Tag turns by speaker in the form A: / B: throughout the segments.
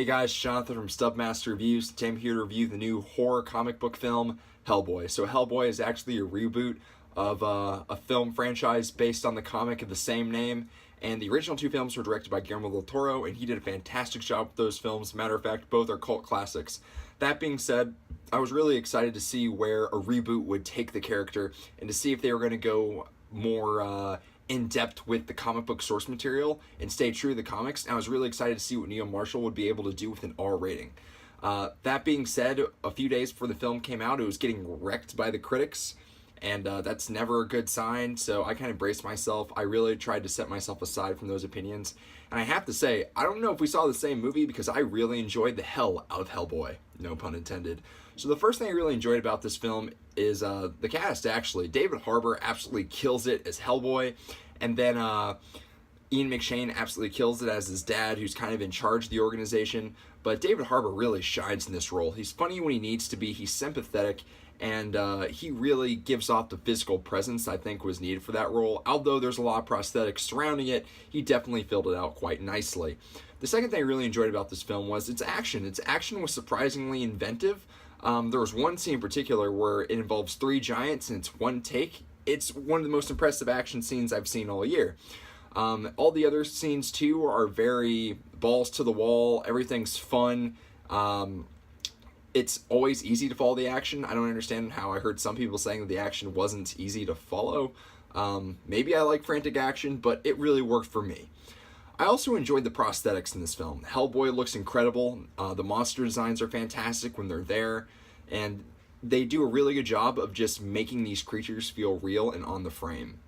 A: Hey guys, Jonathan from Stubmaster Reviews. Today I'm here to review the new horror comic book film, Hellboy. So Hellboy is actually a reboot of a film franchise based on the comic of the same name. And the original two films were directed by Guillermo del Toro, and he did a fantastic job with those films. Matter of fact, both are cult classics. That being said, I was really excited to see where a reboot would take the character and to see if they were going to go more in-depth with the comic book source material and stay true to the comics. And I was really excited to see what Neil Marshall would be able to do with an R rating. That being said, a few days before the film came out, it was getting wrecked by the critics, and that's never a good sign, so I kind of braced myself. I really tried to set myself aside from those opinions, and I have to say, I don't know if we saw the same movie because I really enjoyed the hell out of Hellboy, no pun intended. So the first thing I really enjoyed about this film is the cast, actually. David Harbour absolutely kills it as Hellboy, and then Ian McShane absolutely kills it as his dad, who's kind of in charge of the organization. But David Harbour really shines in this role. He's funny when he needs to be, he's sympathetic, and he really gives off the physical presence I think was needed for that role. Although there's a lot of prosthetics surrounding it, he definitely filled it out quite nicely. The second thing I really enjoyed about this film was its action. Its action was surprisingly inventive. There was one scene in particular where it involves three giants and it's one take. It's one of the most impressive action scenes I've seen all year. All the other scenes too are very balls to the wall. Everything's fun. It's always easy to follow the action. I don't understand how I heard some people saying that the action wasn't easy to follow. Maybe I like frantic action, but it really worked for me. I also enjoyed the prosthetics in this film. Hellboy looks incredible. The monster designs are fantastic when they're there, and they do a really good job of just making these creatures feel real and on the frame.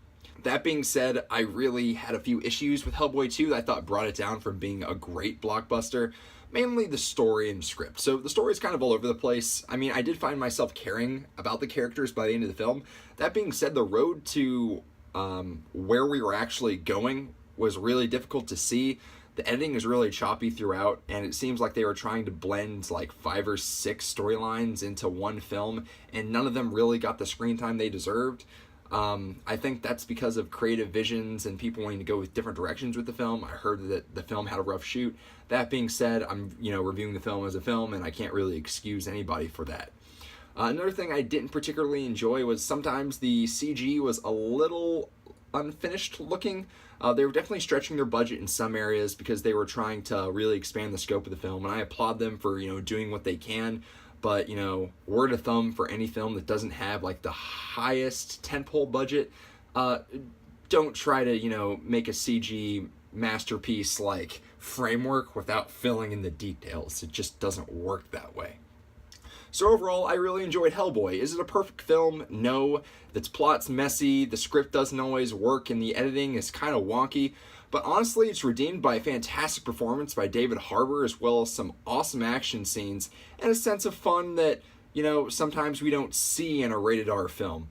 A: That being said, I really had a few issues with Hellboy 2 that I thought brought it down from being a great blockbuster. Mainly the story and script. So the story is kind of all over the place. I mean, I did find myself caring about the characters by the end of the film. That being said, the road to where we were actually going was really difficult to see. The editing is really choppy throughout, and it seems like they were trying to blend like 5 or 6 storylines into one film, and none of them really got the screen time they deserved. I think that's because of creative visions and people wanting to go with different directions with the film. I heard that the film had a rough shoot. That being said, I'm reviewing the film as a film, and I can't really excuse anybody for that. Another thing I didn't particularly enjoy was sometimes the CG was a little unfinished looking. They were definitely stretching their budget in some areas because they were trying to really expand the scope of the film, and I applaud them for doing what they can. But, word of thumb for any film that doesn't have, like, the highest tentpole budget, don't try to, make a CG masterpiece like Framework without filling in the details. It just doesn't work that way. So overall, I really enjoyed Hellboy. Is it a perfect film? No. Its plot's messy, the script doesn't always work, and the editing is kind of wonky. But honestly, it's redeemed by a fantastic performance by David Harbour, as well as some awesome action scenes, and a sense of fun that, sometimes we don't see in a rated R film.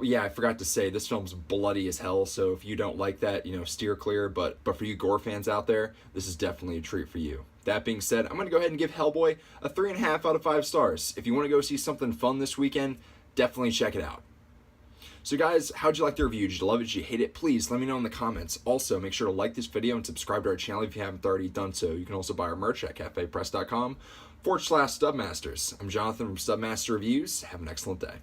A: Yeah, I forgot to say, this film's bloody as hell, so if you don't like that, steer clear, but for you gore fans out there, this is definitely a treat for you. That being said, I'm going to go ahead and give Hellboy a 3.5 out of 5 stars. If you want to go see something fun this weekend, definitely check it out. So guys, how'd you like the review? Did you love it? Did you hate it? Please let me know in the comments. Also, make sure to like this video and subscribe to our channel if you haven't already done so. You can also buy our merch at cafepress.com/Stubmasters. I'm Jonathan from Stubmaster Reviews. Have an excellent day.